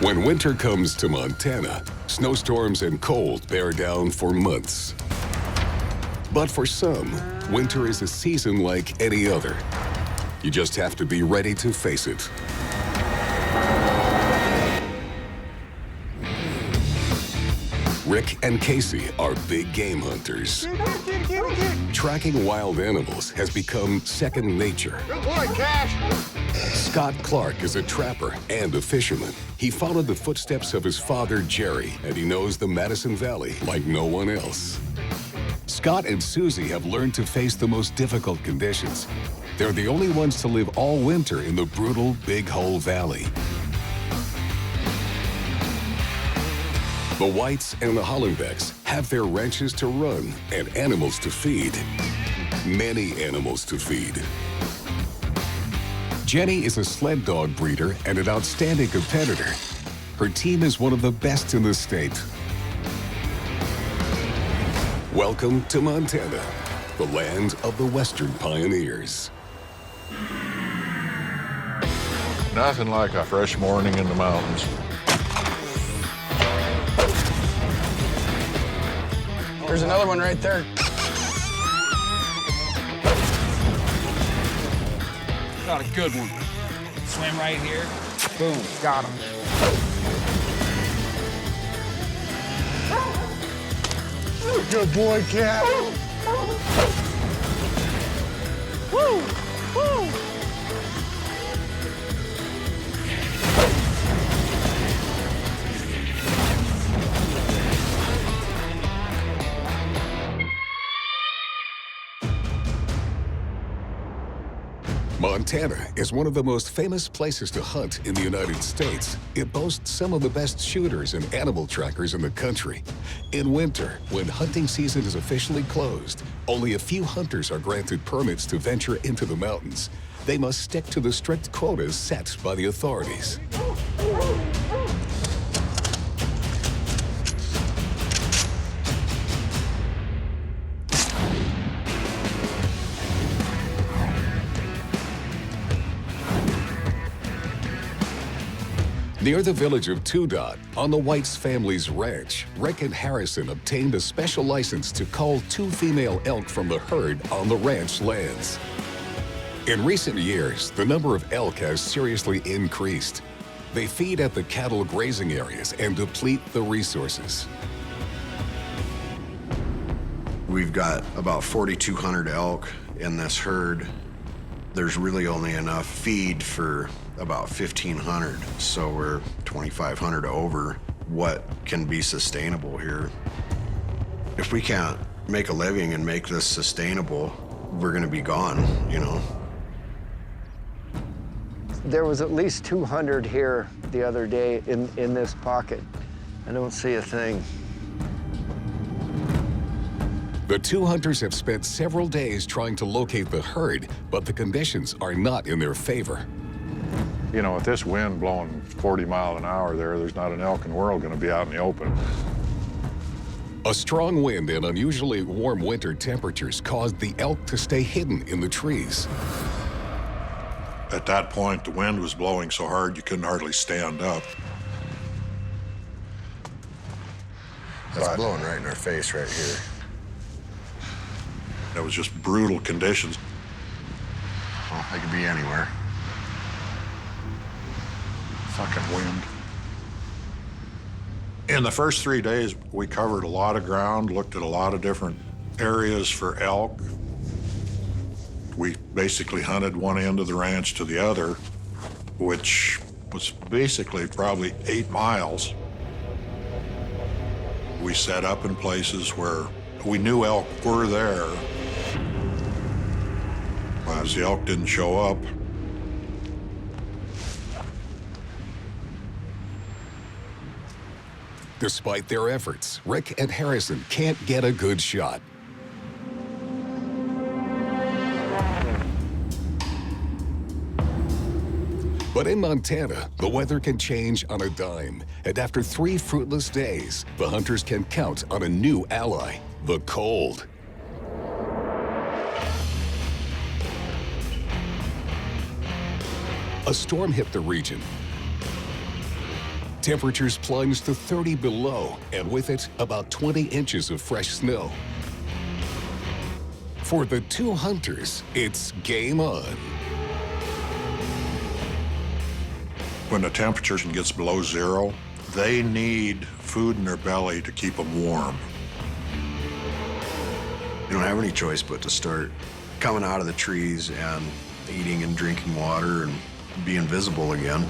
When winter comes to Montana, snowstorms and cold bear down for months. But for some, winter is a season like any other. You just have to be ready to face it. Rick and Casey are big game hunters. Tracking wild animals has become second nature. Good boy, Cash. Scott Clark is a trapper and a fisherman. He followed the footsteps of his father, Jerry, and he knows the Madison Valley like no one else. Scott and Susie have learned to face the most difficult conditions. They're the only ones to live all winter in the brutal Big Hole Valley. The Whites and the Hollenbecks have their ranches to run and animals to feed. Many animals to feed. Jenny is a sled dog breeder and an outstanding competitor. Her team is one of the best in the state. Welcome to Montana, the land of the Western pioneers. Nothing like a fresh morning in the mountains. There's another one right there. Got a good one. Swim right here. Boom, got him. Good boy, Cat. Woo! Woo! Montana is one of the most famous places to hunt in the United States. It boasts some of the best shooters and animal trackers in the country. In winter, when hunting season is officially closed, only a few hunters are granted permits to venture into the mountains. They must stick to the strict quotas set by the authorities. Near the village of Two Dot, on the Whites family's ranch, Rick and Harrison obtained a special license to cull 2 female elk from the herd on the ranch lands. In recent years, the number of elk has seriously increased. They feed at the cattle grazing areas and deplete the resources. We've got about 4,200 elk in this herd. There's really only enough feed for about 1,500, so we're 2,500 over what can be sustainable here. If we can't make a living and make this sustainable, we're gonna be gone, you know. There was at least 200 here the other day in this pocket. I don't see a thing. The 2 hunters have spent several days trying to locate the herd, but the conditions are not in their favor. You know, with this wind blowing 40 miles an hour there's not an elk in the world going to be out in the open. A strong wind and unusually warm winter temperatures caused the elk to stay hidden in the trees. At that point, the wind was blowing so hard you couldn't hardly stand up. That's blowing right in our face right here. It was just brutal conditions. Well, they could be anywhere. Fucking wind. In the first 3 days, we covered a lot of ground, looked at a lot of different areas for elk. We basically hunted one end of the ranch to the other, which was basically probably 8 miles. We set up in places where we knew elk were there. As the elk didn't show up, Despite their efforts, Rick and Harrison can't get a good shot. But in Montana, the weather can change on a dime. And after 3 fruitless days, the hunters can count on a new ally, the cold. A storm hit the region. Temperatures plunge to 30 below, and with it, about 20 inches of fresh snow. For the two hunters, it's game on. When the temperature gets below zero, they need food in their belly to keep them warm. You don't have any choice but to start coming out of the trees and eating and drinking water and being visible again.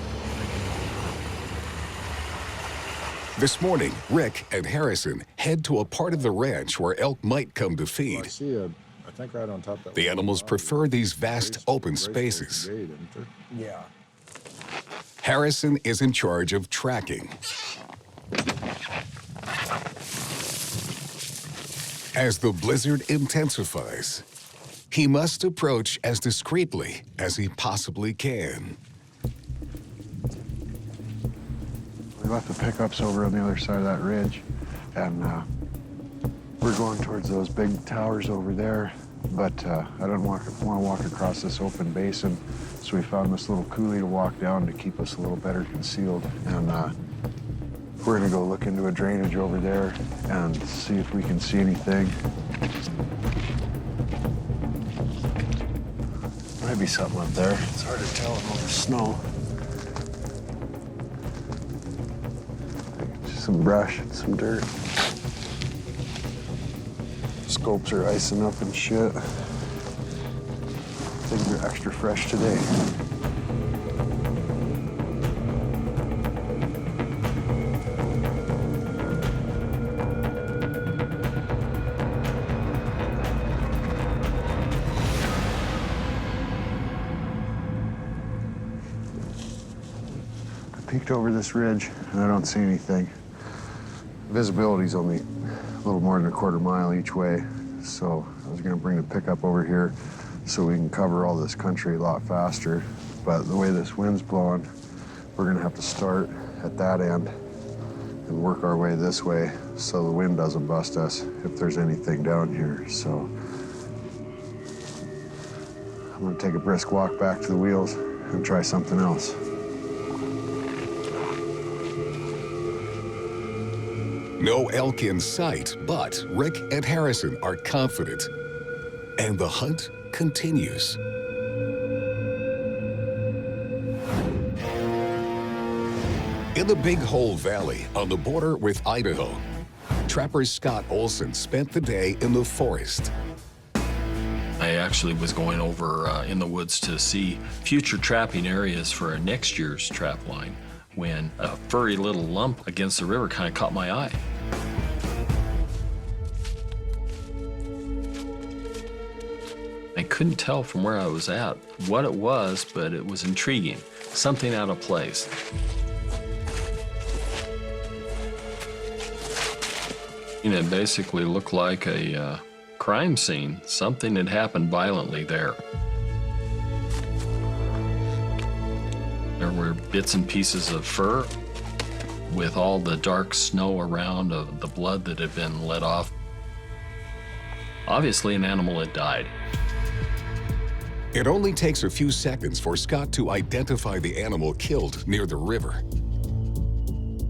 This morning, Rick and Harrison head to a part of the ranch where elk might come to feed. I think right on top of that. The animals prefer these vast open spaces. Yeah. Harrison is in charge of tracking. As the blizzard intensifies, he must approach as discreetly as he possibly can. We left the pickups over on the other side of that ridge, and we're going towards those big towers over there, but I don't want to walk across this open basin, so we found this little coulee to walk down to keep us a little better concealed, and we're gonna go look into a drainage over there and see if we can see anything. Might be something up there. It's hard to tell in all the snow. Just some brush and some dirt. Scopes are icing up and shit. Things are extra fresh today. I peeked over this ridge and I don't see anything. Visibility's only a little more than a quarter mile each way, so I was gonna bring the pickup over here so we can cover all this country a lot faster. But the way this wind's blowing, we're gonna have to start at that end and work our way this way so the wind doesn't bust us if there's anything down here. So I'm gonna take a brisk walk back to the wheels and try something else. No elk in sight, but Rick and Harrison are confident. And the hunt continues. In the Big Hole Valley on the border with Idaho, trapper Scott Olsen spent the day in the forest. I actually was going over in the woods to see future trapping areas for next year's trap line when a furry little lump against the river kind of caught my eye. I couldn't tell from where I was at what it was, but it was intriguing, something out of place. And it basically looked like a crime scene. Something had happened violently there. There were bits and pieces of fur with all the dark snow around of the blood that had been let off. Obviously, an animal had died. It only takes a few seconds for Scott to identify the animal killed near the river.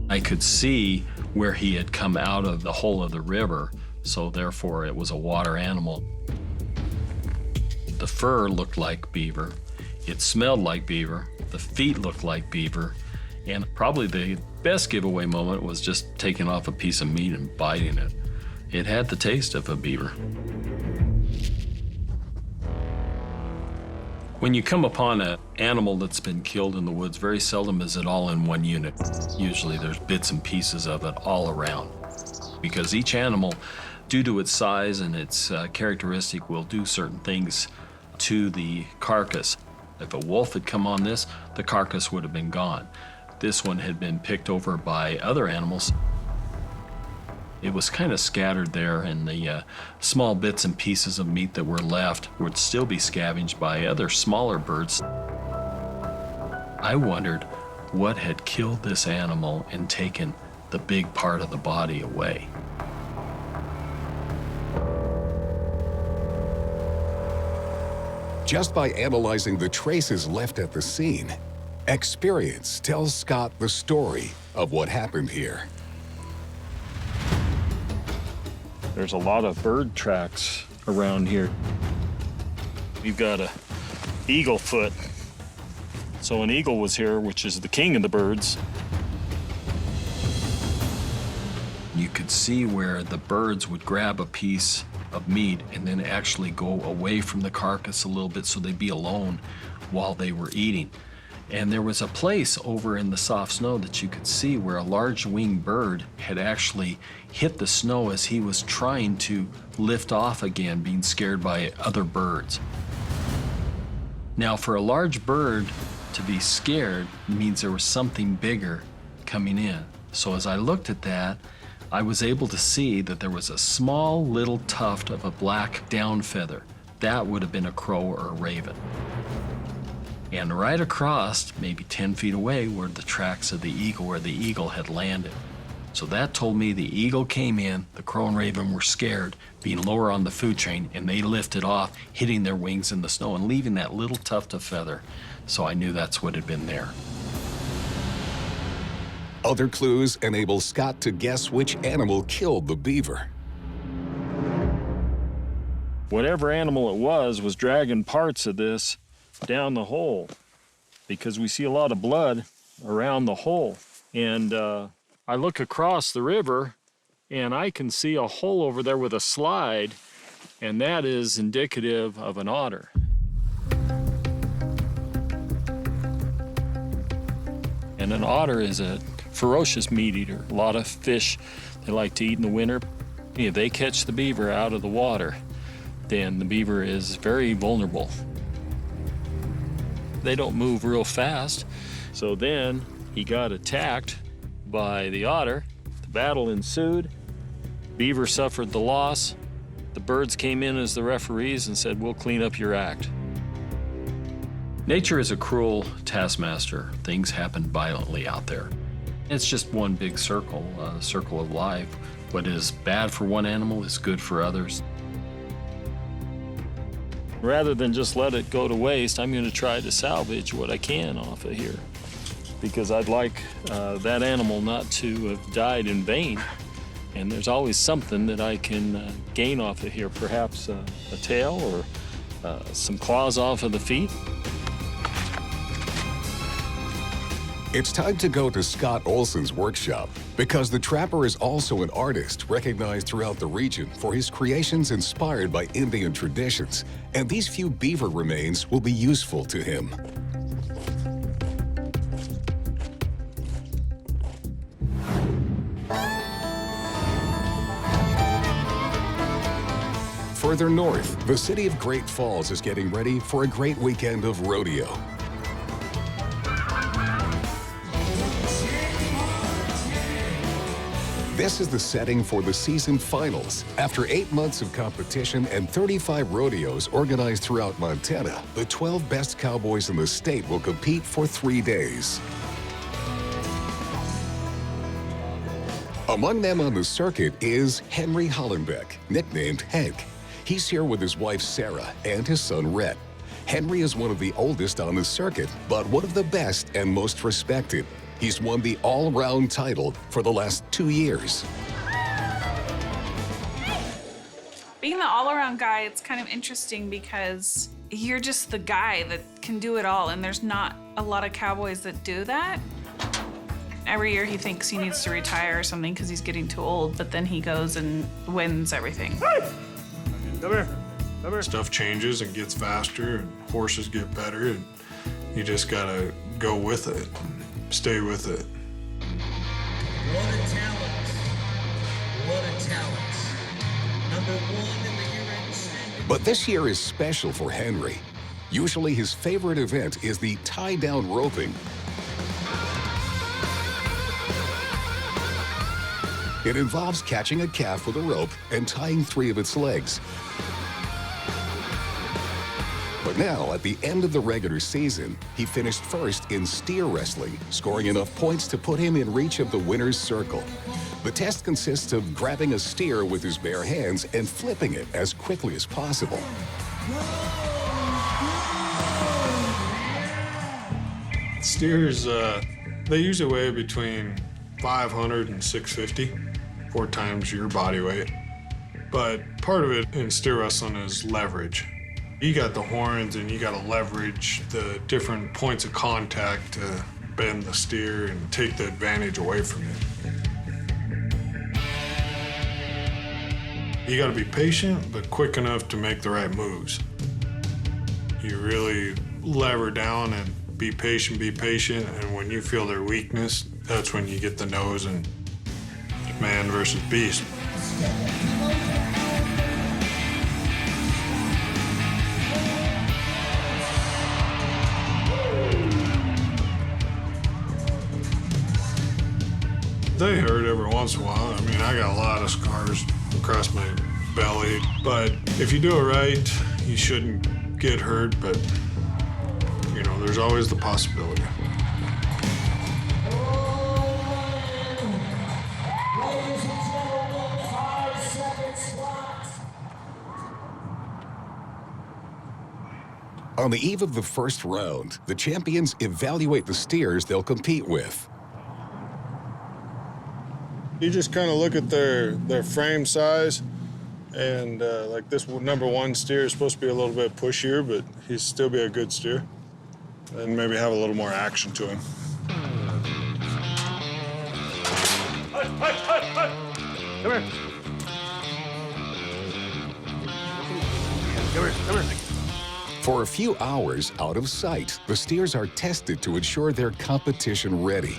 I could see where he had come out of the hole of the river, so therefore it was a water animal. The fur looked like beaver. It smelled like beaver. The feet looked like beaver. And probably the best giveaway moment was just taking off a piece of meat and biting it. It had the taste of a beaver. When you come upon an animal that's been killed in the woods, very seldom is it all in one unit. Usually there's bits and pieces of it all around. Because each animal, due to its size and its characteristic, will do certain things to the carcass. If a wolf had come on this, the carcass would have been gone. This one had been picked over by other animals. It was kind of scattered there, and the small bits and pieces of meat that were left would still be scavenged by other smaller birds. I wondered what had killed this animal and taken the big part of the body away. Just by analyzing the traces left at the scene, experience tells Scott the story of what happened here. There's a lot of bird tracks around here. We've got a eagle foot. So an eagle was here, which is the king of the birds. You could see where the birds would grab a piece of meat and then actually go away from the carcass a little bit so they'd be alone while they were eating. And there was a place over in the soft snow that you could see where a large winged bird had actually hit the snow as he was trying to lift off again, being scared by other birds. Now, for a large bird to be scared means there was something bigger coming in. So as I looked at that, I was able to see that there was a small little tuft of a black down feather. That would have been a crow or a raven. And right across, maybe 10 feet away, were the tracks of the eagle where the eagle had landed. So that told me the eagle came in, the crow and raven were scared, being lower on the food chain, and they lifted off, hitting their wings in the snow and leaving that little tuft of feather. So I knew that's what had been there. Other clues enable Scott to guess which animal killed the beaver. Whatever animal it was dragging parts of this down the hole, because we see a lot of blood around the hole. And I look across the river and I can see a hole over there with a slide, and that is indicative of an otter. And an otter is a ferocious meat eater. A lot of fish they like to eat in the winter. If they catch the beaver out of the water, then the beaver is very vulnerable. They don't move real fast. So then he got attacked by the otter. The battle ensued. Beaver suffered the loss. The birds came in as the referees and said, "We'll clean up your act." Nature is a cruel taskmaster. Things happen violently out there. It's just one big circle, a circle of life. What is bad for one animal is good for others. Rather than just let it go to waste, I'm going to try to salvage what I can off of here, because I'd like that animal not to have died in vain. And there's always something that I can gain off of here, perhaps a tail or some claws off of the feet. It's time to go to Scott Olsen's workshop, because the trapper is also an artist recognized throughout the region for his creations inspired by Indian traditions, and these few beaver remains will be useful to him. Further north, the city of Great Falls is getting ready for a great weekend of rodeo. This is the setting for the season finals. After 8 months of competition and 35 rodeos organized throughout Montana, the 12 best cowboys in the state will compete for 3 days. Among them on the circuit is Henry Hollenbeck, nicknamed Hank. He's here with his wife Sarah and his son Rhett. Henry is one of the oldest on the circuit, but one of the best and most respected. He's won the all-round title for the last 2 years. Being the all-around guy, it's kind of interesting because you're just the guy that can do it all, and there's not a lot of cowboys that do that. Every year he thinks he needs to retire or something because he's getting too old, but then he goes and wins everything. Come here. Come here. Stuff changes and gets faster, and horses get better, and you just gotta go with it. Stay with it. What a talent. What a talent. Number 1 in the year-end. But this year is special for Henry. Usually his favorite event is the tie-down roping. It involves catching a calf with a rope and tying 3 of its legs. But now, at the end of the regular season, he finished first in steer wrestling, scoring enough points to put him in reach of the winner's circle. The test consists of grabbing a steer with his bare hands and flipping it as quickly as possible. Steers, they usually weigh between 500 and 650, 4 times your body weight. But part of it in steer wrestling is leverage. You got the horns and you got to leverage the different points of contact to bend the steer and take the advantage away from you. You got to be patient, but quick enough to make the right moves. You really lever down and be patient, and when you feel their weakness, that's when you get the nose and man versus beast. They hurt every once in a while. I mean, I got a lot of scars across my belly, but if you do it right, you shouldn't get hurt, but you know, there's always the possibility. On the eve of the first round, the champions evaluate the steers they'll compete with. You just kind of look at their frame size, and like this #1 steer is supposed to be a little bit pushier, but he'd still be a good steer, and maybe have a little more action to him. Come here. Come here. For a few hours out of sight, the steers are tested to ensure they're competition ready.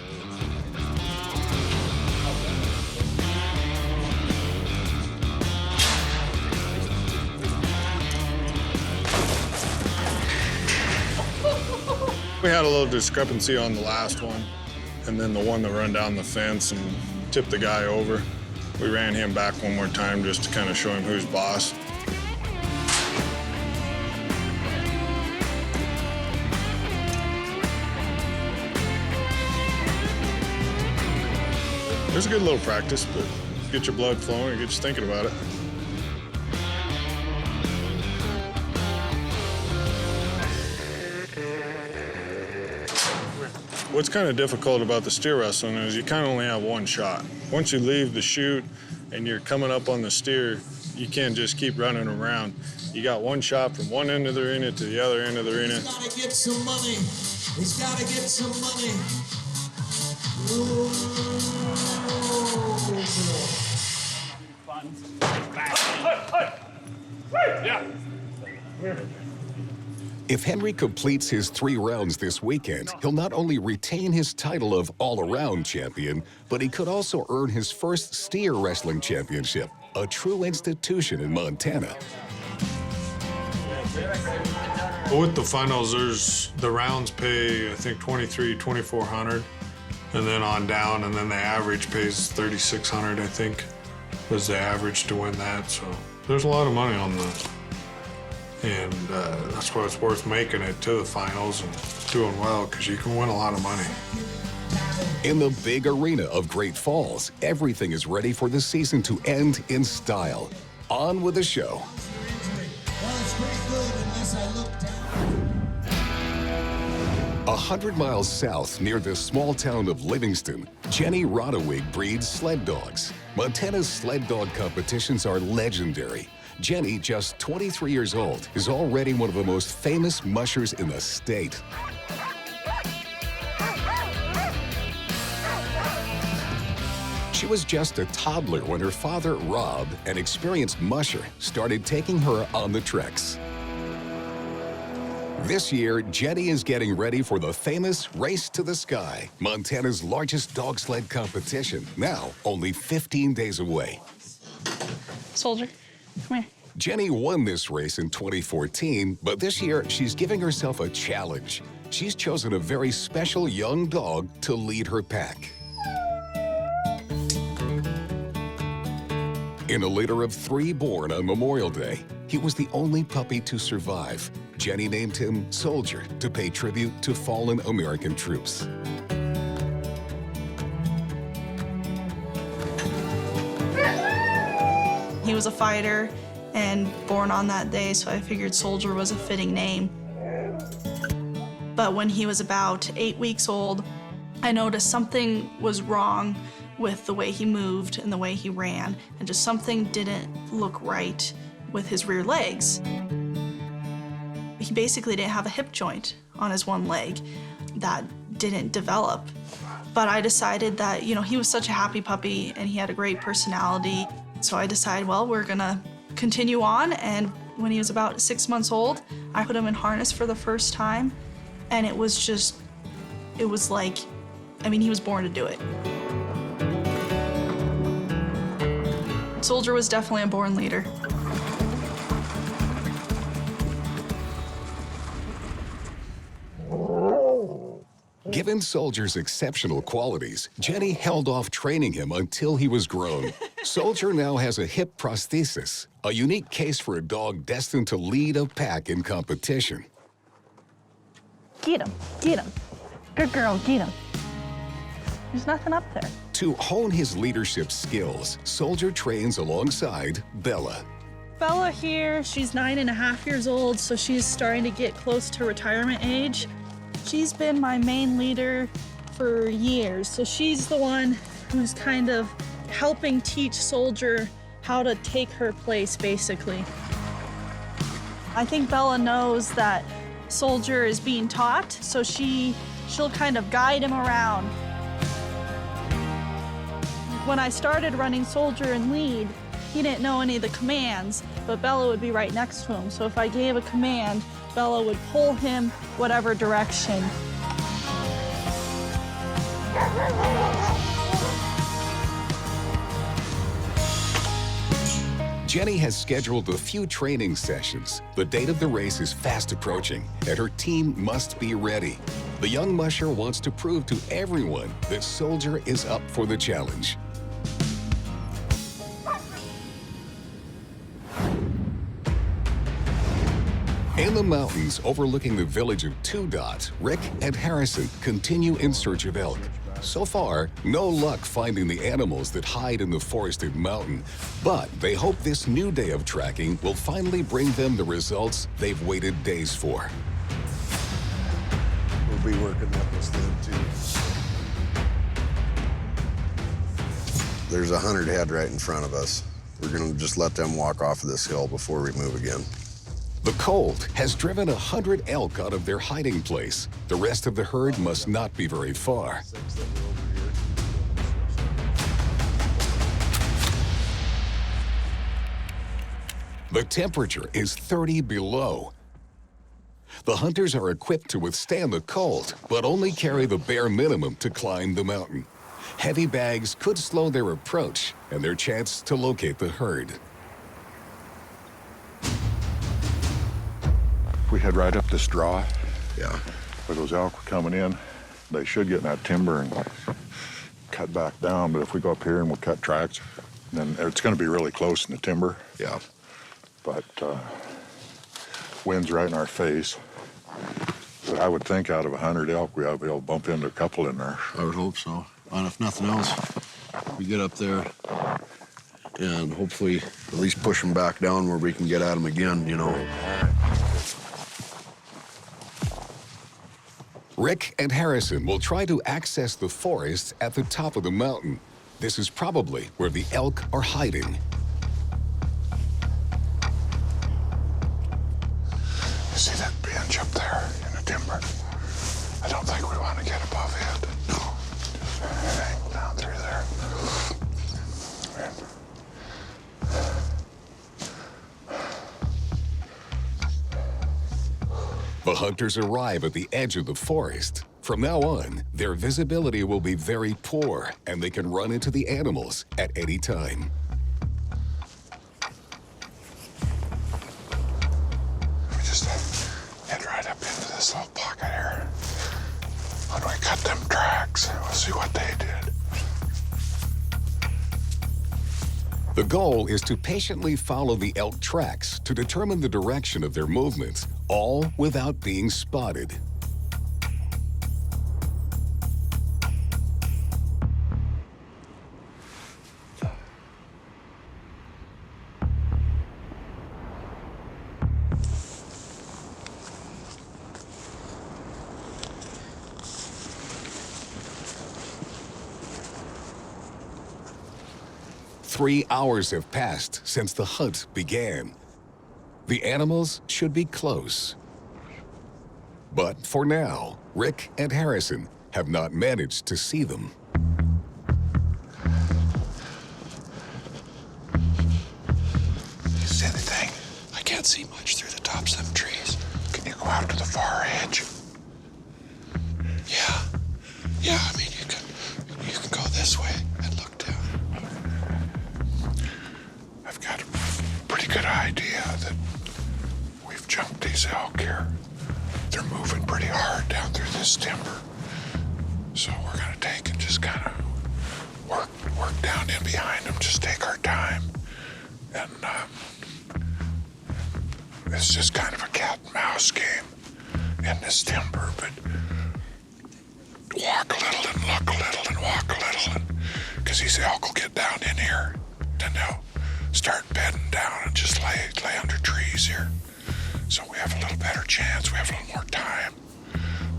We had a little discrepancy on the last one, and then the one that run down the fence and tipped the guy over. We ran him back one more time just to kind of show him who's boss. It was a good little practice, but get your blood flowing and get you thinking about it. What's kind of difficult about the steer wrestling is you kind of only have one shot. Once you leave the chute and you're coming up on the steer, you can't just keep running around. You got one shot from one end of the arena to the other end of the arena. He's gotta get some money. He's gotta get some money. If Henry completes his 3 rounds this weekend, he'll not only retain his title of all-around champion, but he could also earn his first steer wrestling championship, a true institution in Montana. With the finals, there's the rounds pay, I think, $2,400, and then on down, and then the average pays $3,600, I think, was the average to win that. So there's a lot of money on the. And that's why it's worth making it to the finals and doing well, because you can win a lot of money. In the big arena of Great Falls, everything is ready for the season to end in style. On with the show. 100 miles south near the small town of Livingston, Jenny Roddewig breeds sled dogs. Montana's sled dog competitions are legendary. Jenny, just 23 years old, is already one of the most famous mushers in the state. She was just a toddler when her father, Rob, an experienced musher, started taking her on the treks. This year, Jenny is getting ready for the famous Race to the Sky, Montana's largest dog sled competition, now only 15 days away. Soldier, come here. Jenny won this race in 2014, but this year she's giving herself a challenge. She's chosen a very special young dog to lead her pack. In a litter of 3 born on Memorial Day, he was the only puppy to survive. Jenny named him Soldier to pay tribute to fallen American troops. He was a fighter and born on that day, so I figured Soldier was a fitting name. But when he was about 8 weeks old, I noticed something was wrong with the way he moved and the way he ran, and just something didn't look right with his rear legs. He basically didn't have a hip joint on his one leg that didn't develop. But I decided that, you know, he was such a happy puppy and he had a great personality. So I decided, well, we're gonna continue on. And when he was about 6 months old, I put him in harness for the first time. And it was just, it was like, I mean, he was born to do it. Soldier was definitely a born leader. Given Soldier's exceptional qualities, Jenny held off training him until he was grown. Soldier now has a hip prosthesis, a unique case for a dog destined to lead a pack in competition. Get him, get him. Good girl, get him. There's nothing up there. To hone his leadership skills, Soldier trains alongside Bella. Bella here, she's 9.5 years old, so she's starting to get close to retirement age. She's been my main leader for years, so she's the one who's kind of helping teach Soldier how to take her place, basically. I think Bella knows that Soldier is being taught, so she'll kind of guide him around. When I started running Soldier and lead, he didn't know any of the commands, but Bella would be right next to him. So if I gave a command, Bella would pull him whatever direction. Jenny has scheduled a few training sessions. The date of the race is fast approaching, and her team must be ready. The young musher wants to prove to everyone that Soldier is up for the challenge. In the mountains overlooking the village of Two Dot, Rick and Harrison continue in search of elk. So far, no luck finding the animals that hide in the forested mountain, but they hope this new day of tracking will finally bring them the results they've waited days for. We'll be working with this then too. There's 100 head right in front of us. We're gonna just let them walk off of this hill before we move again. The cold has driven 100 elk out of their hiding place. The rest of the herd must not be very far. The temperature is 30 below. The hunters are equipped to withstand the cold, but only carry the bare minimum to climb the mountain. Heavy bags could slow their approach and their chance to locate the herd. We head right up this draw. Yeah. Where those elk were coming in, they should get in that timber and cut back down. But if we go up here and we'll cut tracks, then it's going to be really close in the timber. Yeah. But wind's right in our face. But I would think out of 100 elk, we ought to be able to bump into a couple in there. I would hope so. And if nothing else, we get up there and hopefully at least push them back down where we can get at them again, you know. Rick and Harrison will try to access the forest at the top of the mountain. This is probably where the elk are hiding. See that bench up there in the timber? I don't think we want to get above it. No. Just hang down through there. The hunters arrive at the edge of the forest. From now on, their visibility will be very poor, and they can run into the animals at any time. We just head right up into this little pocket here. When we cut them tracks, we'll see what they did. The goal is to patiently follow the elk tracks to determine the direction of their movements, all without being spotted. 3 hours have passed since the hunt began. The animals should be close. But for now, Rick and Harrison have not managed to see them. You see anything? I can't see much through the tops of them trees. Can you go out to the far edge? Yeah. Yeah, I mean, you can go this way and look down. I've got a pretty good idea that we've jumped these elk here. They're moving pretty hard down through this timber. So we're gonna take and just kind of work down in behind them, just take our time. And it's just kind of a cat and mouse game in this timber, but walk a little and look a little and walk a little, and because these elk will get down in here, then they'll start bedding down and just lay under trees here. So we have a little better chance, we have a little more time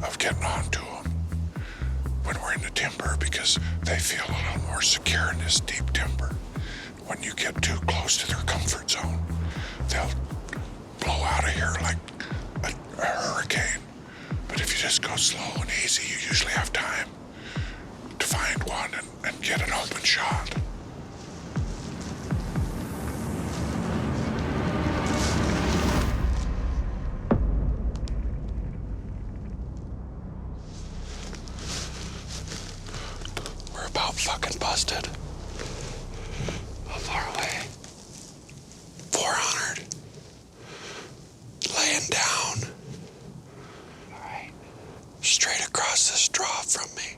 of getting onto them when we're in the timber, because they feel a little more secure in this deep timber. When you get too close to their comfort zone, they'll blow out of here like a hurricane. But if you just go slow and easy, you usually have time to find one and get an open shot. We're about fucking busted. How far away? 400. Laying down. Straight across this drop from me.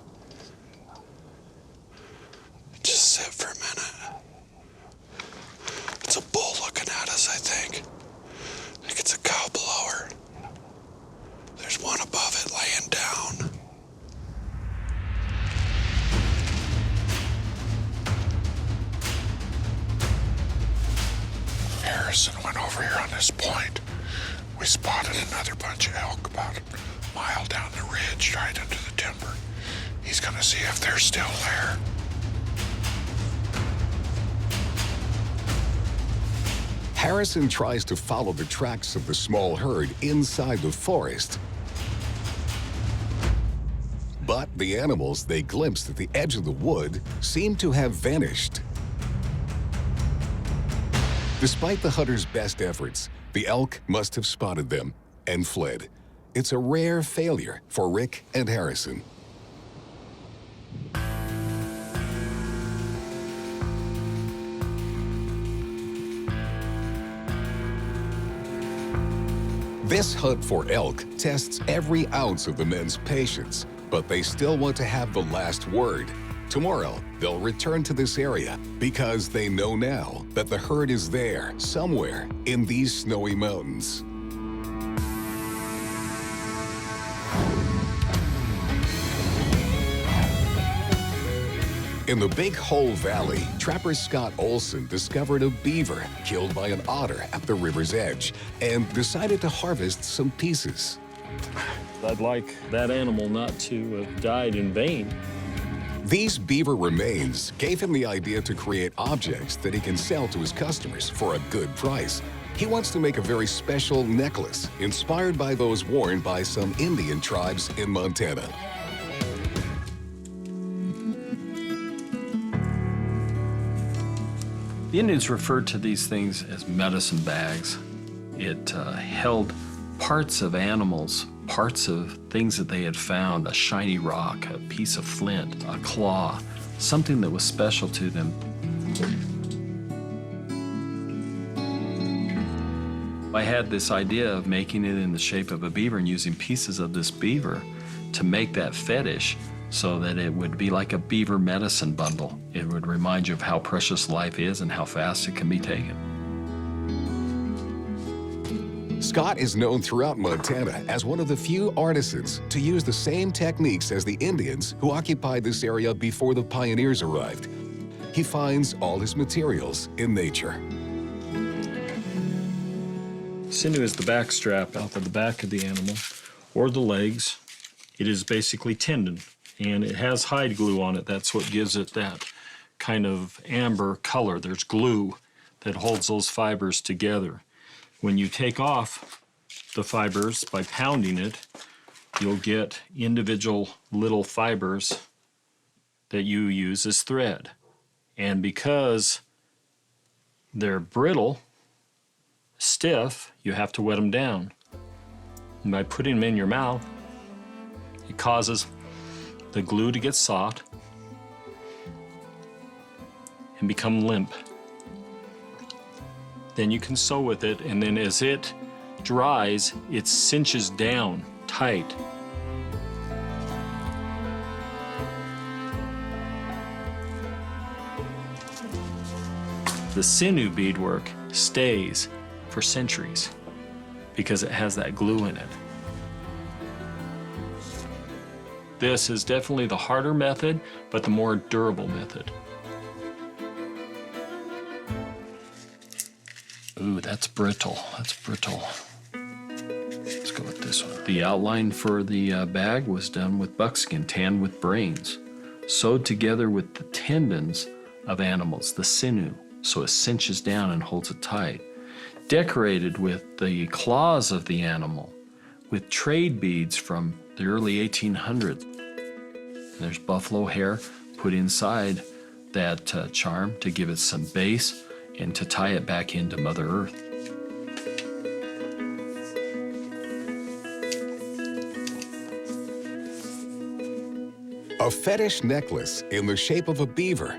Just sit for a minute. It's a bull looking at us, I think. I think it's a cow blower. There's one above it laying down. Harrison went over here on this point. We spotted another bunch of elk about a mile down the ridge, right into the timber. He's gonna see if they're still there. Harrison tries to follow the tracks of the small herd inside the forest. But the animals they glimpsed at the edge of the wood seem to have vanished. Despite the hunter's best efforts, the elk must have spotted them and fled. It's a rare failure for Rick and Harrison. This hunt for elk tests every ounce of the men's patience, but they still want to have the last word. Tomorrow, they'll return to this area because they know now that the herd is there somewhere in these snowy mountains. In the Big Hole Valley, trapper Scott Olsen discovered a beaver killed by an otter at the river's edge and decided to harvest some pieces. I'd like that animal not to have died in vain. These beaver remains gave him the idea to create objects that he can sell to his customers for a good price. He wants to make a very special necklace inspired by those worn by some Indian tribes in Montana. The Indians referred to these things as medicine bags. It held parts of animals, parts of things that they had found, a shiny rock, a piece of flint, a claw, something that was special to them. I had this idea of making it in the shape of a beaver and using pieces of this beaver to make that fetish so that it would be like a beaver medicine bundle. It would remind you of how precious life is and how fast it can be taken. Scott is known throughout Montana as one of the few artisans to use the same techniques as the Indians who occupied this area before the pioneers arrived. He finds all his materials in nature. Sinew is the back strap out of the back of the animal, or the legs. It is basically tendon, and it has hide glue on it. That's what gives it that kind of amber color. There's glue that holds those fibers together. When you take off the fibers by pounding it, you'll get individual little fibers that you use as thread. And because they're brittle, stiff, you have to wet them down. And by putting them in your mouth, it causes the glue to get soft and become limp. Then you can sew with it, and then as it dries, it cinches down tight. The sinew beadwork stays for centuries because it has that glue in it. This is definitely the harder method, but the more durable method. Ooh, that's brittle. That's brittle. Let's go with this one. The outline for the bag was done with buckskin, tanned with brains, sewed together with the tendons of animals, the sinew, so it cinches down and holds it tight. Decorated with the claws of the animal, with trade beads from the early 1800s. And there's buffalo hair put inside that charm to give it some base and to tie it back into Mother Earth. A fetish necklace in the shape of a beaver.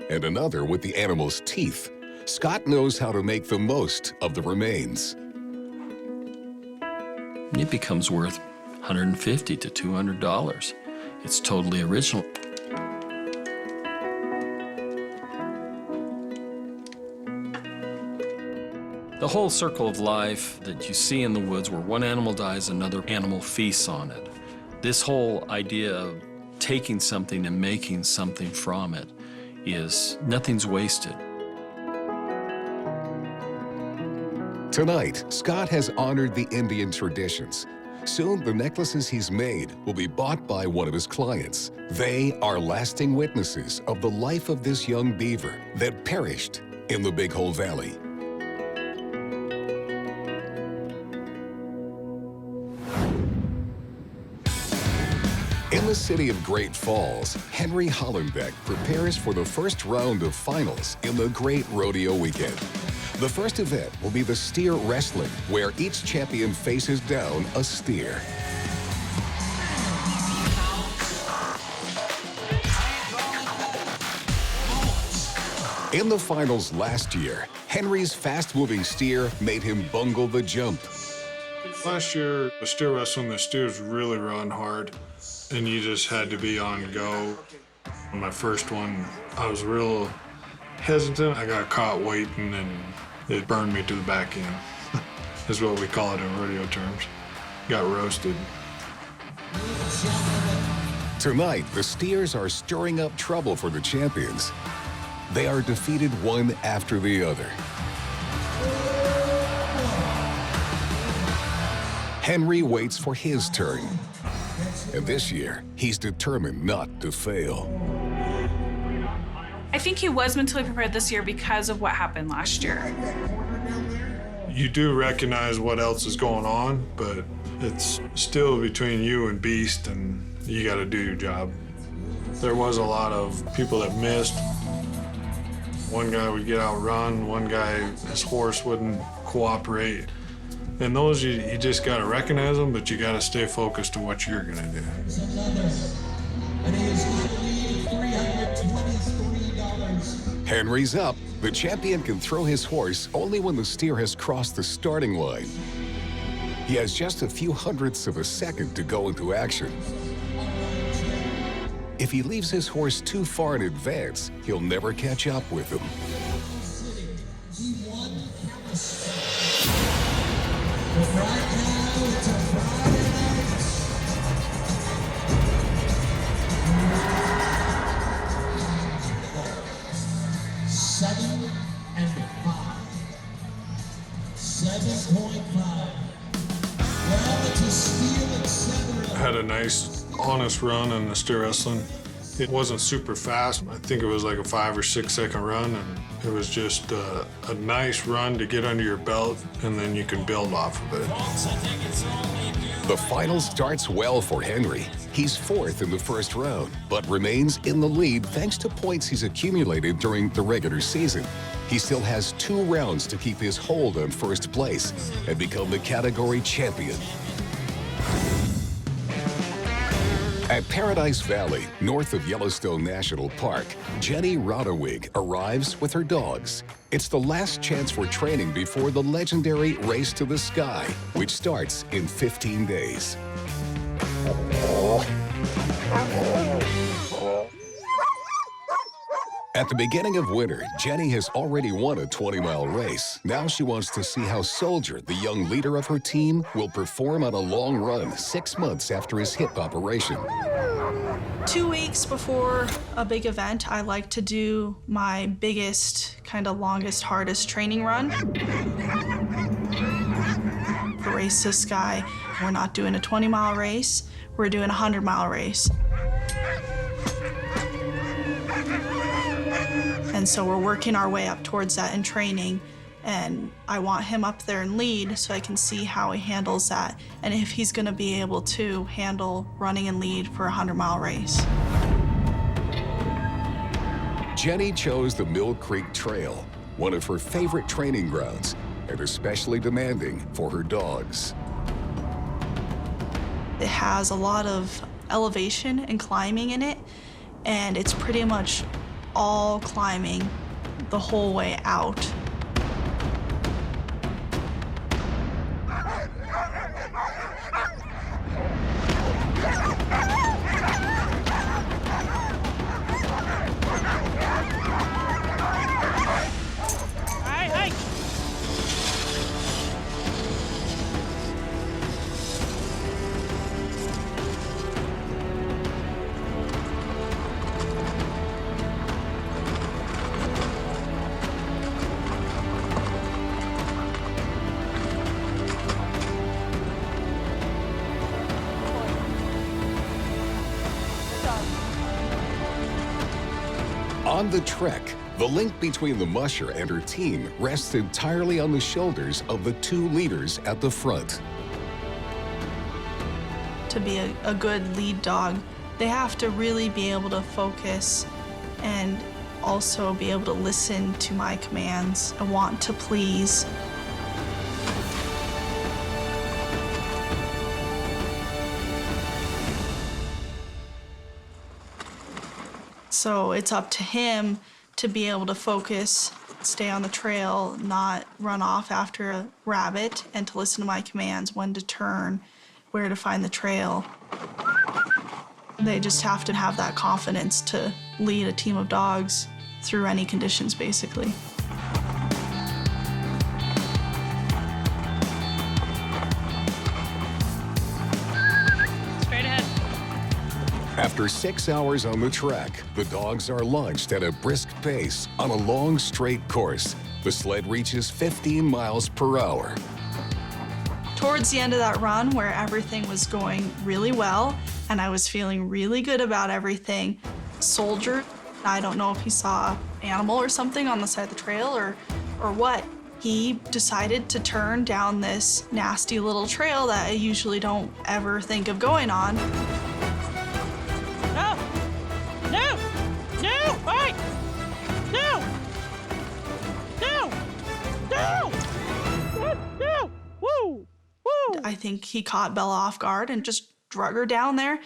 And another with the animal's teeth. Scott knows how to make the most of the remains. It becomes worth $150 to $200. It's totally original. The whole circle of life that you see in the woods where one animal dies, another animal feasts on it. This whole idea of taking something and making something from it is nothing's wasted. Tonight, Scott has honored the Indian traditions. Soon, the necklaces he's made will be bought by one of his clients. They are lasting witnesses of the life of this young beaver that perished in the Big Hole Valley. In the city of Great Falls, Henry Hollenbeck prepares for the first round of finals in the Great Rodeo Weekend. The first event will be the steer wrestling, where each champion faces down a steer. In the finals last year, Henry's fast-moving steer made him bungle the jump. Last year, the steer wrestling, the steers really run hard, and you just had to be on go. On my first one, I was real hesitant. I got caught waiting, and it burned me to the back end, is what we call it in rodeo terms. Got roasted. Tonight, the steers are stirring up trouble for the champions. They are defeated one after the other. Henry waits for his turn. And this year, he's determined not to fail. I think he was mentally prepared this year because of what happened last year. You do recognize what else is going on, but it's still between you and Beast, and you got to do your job. There was a lot of people that missed. One guy would get outrun, one guy, his horse wouldn't cooperate. And those, you just got to recognize them, but you got to stay focused to what you're going to do. Henry's up. The champion can throw his horse only when the steer has crossed the starting line. He has just a few hundredths of a second to go into action. If he leaves his horse too far in advance, he'll never catch up with him. I had a nice, honest run in the steer wrestling. It wasn't super fast. I think it was like a 5 or 6 second run, and it was just a nice run to get under your belt, and then you can build off of it. The final starts well for Henry. He's fourth in the first round, but remains in the lead thanks to points he's accumulated during the regular season. He still has 2 rounds to keep his hold on first place and become the category champion. At Paradise Valley, north of Yellowstone National Park, Jenny Roddewig arrives with her dogs. It's the last chance for training before the legendary Race to the Sky, which starts in 15 days. At the beginning of winter, Jenny has already won a 20-mile race. Now she wants to see how Soldier, the young leader of her team, will perform on a long run 6 months after his hip operation. 2 weeks before a big event, I like to do my biggest, kind of longest, hardest training run. For Race to Sky, we're not doing a 20-mile race, we're doing a 100-mile race. And so we're working our way up towards that in training, and I want him up there in lead so I can see how he handles that and if he's gonna be able to handle running in lead for a 100-mile race. Jenny chose the Mill Creek Trail, one of her favorite training grounds, and especially demanding for her dogs. It has a lot of elevation and climbing in it, and it's pretty much all climbing the whole way out. On the trek, the link between the musher and her team rests entirely on the shoulders of the 2 leaders at the front. To be a good lead dog, they have to really be able to focus and also be able to listen to my commands and want to please. So it's up to him to be able to focus, stay on the trail, not run off after a rabbit, and to listen to my commands, when to turn, where to find the trail. They just have to have that confidence to lead a team of dogs through any conditions, basically. After 6 hours on the track, the dogs are launched at a brisk pace on a long, straight course. The sled reaches 15 miles per hour. Towards the end of that run, where everything was going really well and I was feeling really good about everything, Soldier, I don't know if he saw an animal or something on the side of the trail or what, he decided to turn down this nasty little trail that I usually don't ever think of going on. I think he caught Bella off guard and just drug her down there.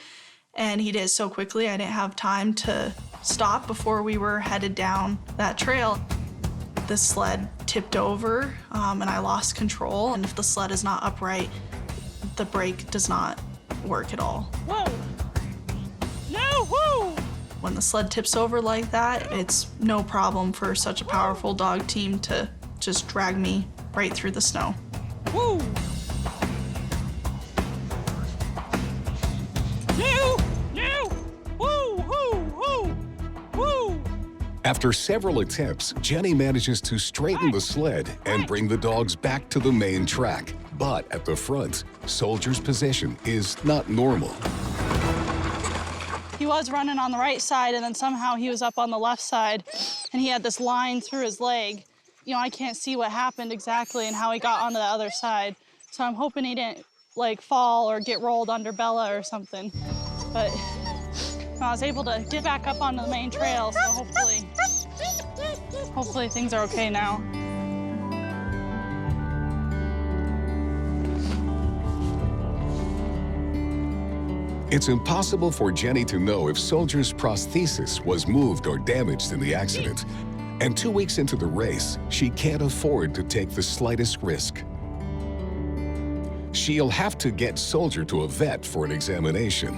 And he did so quickly, I didn't have time to stop before we were headed down that trail. The sled tipped over and I lost control. And if the sled is not upright, the brake does not work at all. Whoa! No! Whoa! When the sled tips over like that, it's no problem for such a powerful dog team to just drag me right through the snow. Woo! No! No! Woo! Woo! Woo! Woo! After several attempts, Jenny manages to straighten the sled and bring the dogs back to the main track. But at the front, Soldier's position is not normal. He was running on the right side, and then somehow he was up on the left side, and he had this line through his leg. You know, I can't see what happened exactly and how he got onto the other side. So I'm hoping he didn't, like, fall or get rolled under Bella or something. But I was able to get back up onto the main trail, so hopefully things are okay now. It's impossible for Jenny to know if Soldier's prosthesis was moved or damaged in the accident. And 2 weeks into the race, she can't afford to take the slightest risk. She'll have to get Soldier to a vet for an examination.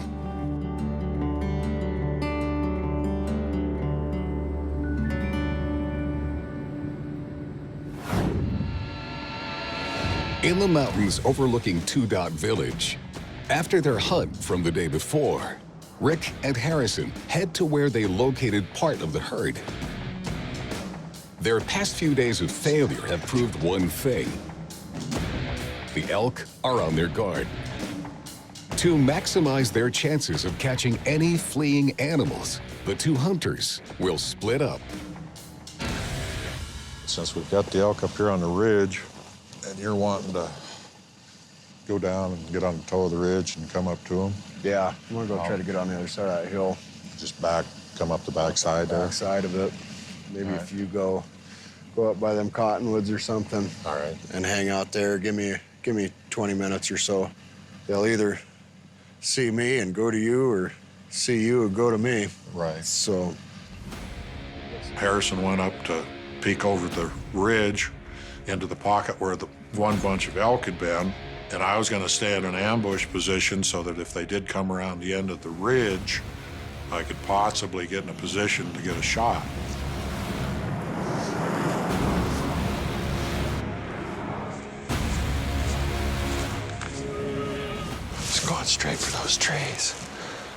In the mountains overlooking Two Dot Village, after their hunt from the day before, Rick and Harrison head to where they located part of the herd. Their past few days of failure have proved one thing. The elk are on their guard. To maximize their chances of catching any fleeing animals, the two hunters will split up. Since we've got the elk up here on the ridge, and you're wanting to go down and get on the toe of the ridge and come up to them. Yeah, I'm gonna go try to get on the other side of that hill. Just come up the backside there. Backside of it. Maybe if you go up by them cottonwoods or something. All right. And hang out there. Give me 20 minutes or so. They'll either see me and go to you, or see you and go to me. Right. So Harrison went up to peek over the ridge into the pocket where the one bunch of elk had been. And I was gonna stay in an ambush position so that if they did come around the end of the ridge, I could possibly get in a position to get a shot. Just going straight for those trees.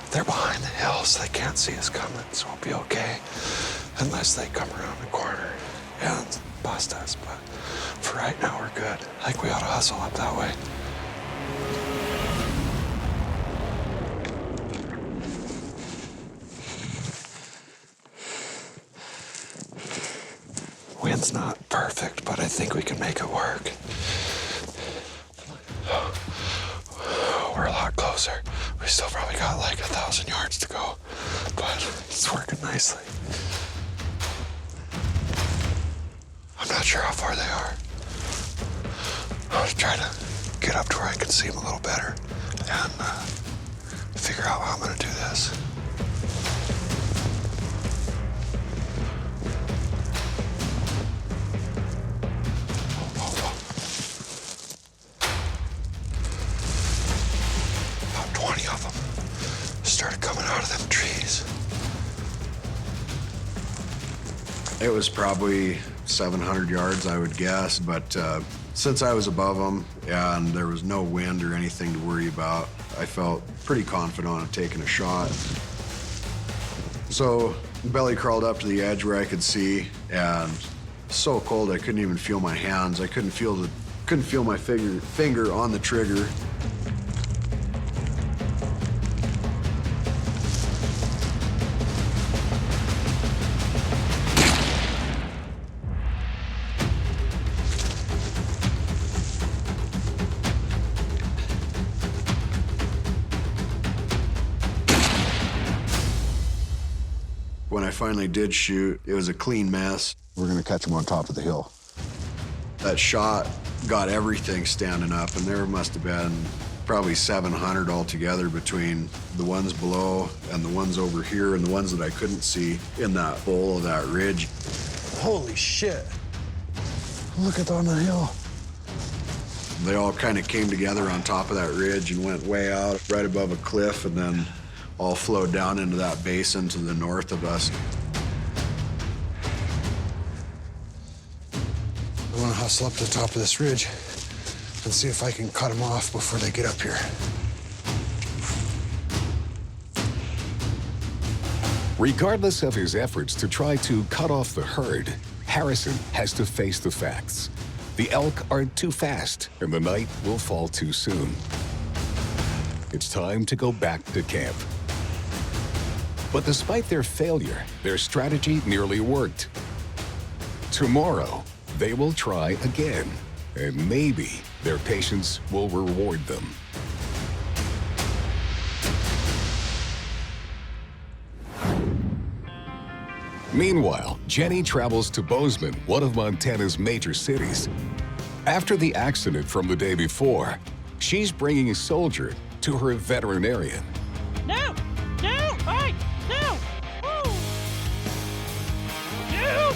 They're behind the hills. They can't see us coming, so we'll be okay. Unless they come around the corner and bust us. But for right now, we're good. I think we ought to hustle up that way. Wind's not perfect, but I think we can make it work. We're a lot closer. We still probably got like 1,000 yards to go, but it's working nicely. I'm not sure how far they are. I'm gonna try to get up to where I can see them a little better and figure out how I'm gonna do this. About 20 of them started coming out of them trees. It was probably 700 yards, I would guess, but since I was above them and there was no wind or anything to worry about, I felt pretty confident of taking a shot. So belly crawled up to the edge where I could see, and so cold I couldn't even feel my hands. I couldn't feel my finger on the trigger. When I finally did shoot, it was a clean mess. We're gonna catch them on top of the hill. That shot got everything standing up, and there must have been probably 700 altogether between the ones below and the ones over here and the ones that I couldn't see in that bowl of that ridge. Holy shit. Look at on the hill. They all kind of came together on top of that ridge and went way out, right above a cliff, and then all flowed down into that basin to the north of us. I want to hustle up to the top of this ridge and see if I can cut them off before they get up here. Regardless of his efforts to try to cut off the herd, Harrison has to face the facts. The elk are too fast, and the night will fall too soon. It's time to go back to camp. But despite their failure, their strategy nearly worked. Tomorrow, they will try again, and maybe their patience will reward them. Meanwhile, Jenny travels to Bozeman, one of Montana's major cities. After the accident from the day before, she's bringing a soldier to her veterinarian. No! No! Hey! No! Woo! No!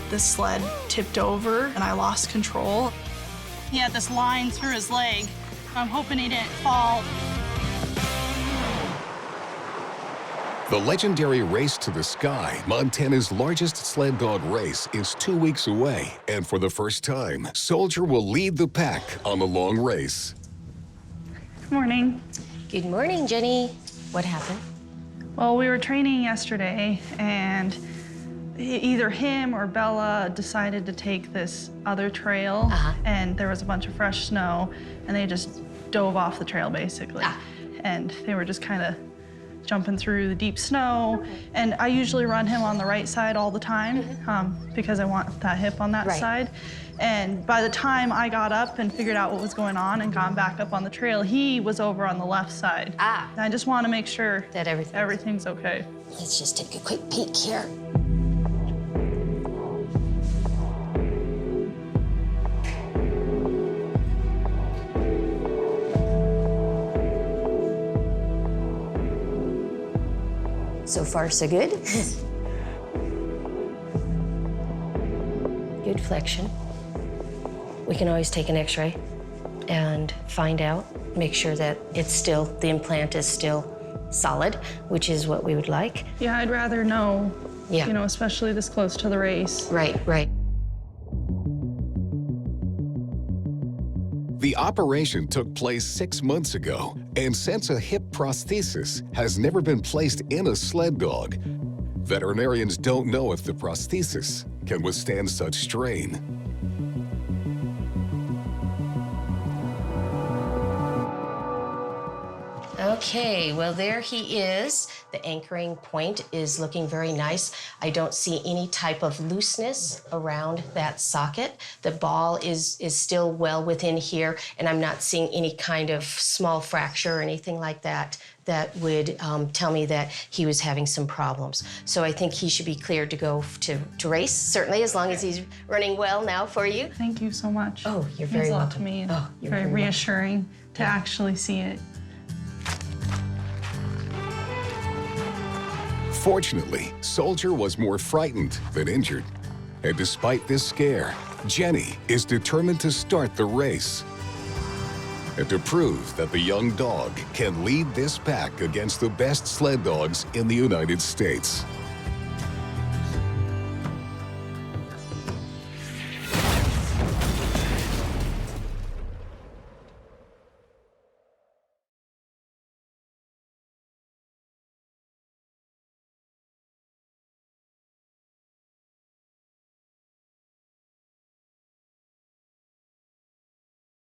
The sled tipped over and I lost control. He had this line through his leg. I'm hoping he didn't fall. The legendary Race to the Sky, Montana's largest sled dog race, is 2 weeks away. And for the first time, Soldier will lead the pack on the long race. Good morning. Good morning, Jenny. What happened? Well, we were training yesterday, and either him or Bella decided to take this other trail, and there was a bunch of fresh snow, and they just dove off the trail, basically. And they were just kind of jumping through the deep snow. And I usually run him on the right side all the time because I want that hip on that side. And by the time I got up and figured out what was going on and got back up on the trail, he was over on the left side. And I just want to make sure that everything's okay. Let's just take a quick peek here. So far, so good. Good flexion. We can always take an x-ray and find out, make sure that it's still, the implant is still solid, which is what we would like. Yeah, I'd rather know, you know, especially this close to the race. Right, right. The operation took place 6 months ago, and since a hip prosthesis has never been placed in a sled dog, veterinarians don't know if the prosthesis can withstand such strain. Okay, well, there he is. The anchoring point is looking very nice. I don't see any type of looseness around that socket. The ball is still well within here, and I'm not seeing any kind of small fracture or anything like that that would tell me that he was having some problems. So I think he should be cleared to go to race, certainly, as long as he's running well now for you. Thank you so much. Oh, you're very welcome. It means a lot welcome. to me. Oh, you're very very reassuring to actually see it. Fortunately, Soldier was more frightened than injured. And despite this scare, Jenny is determined to start the race and to prove that the young dog can lead this pack against the best sled dogs in the United States.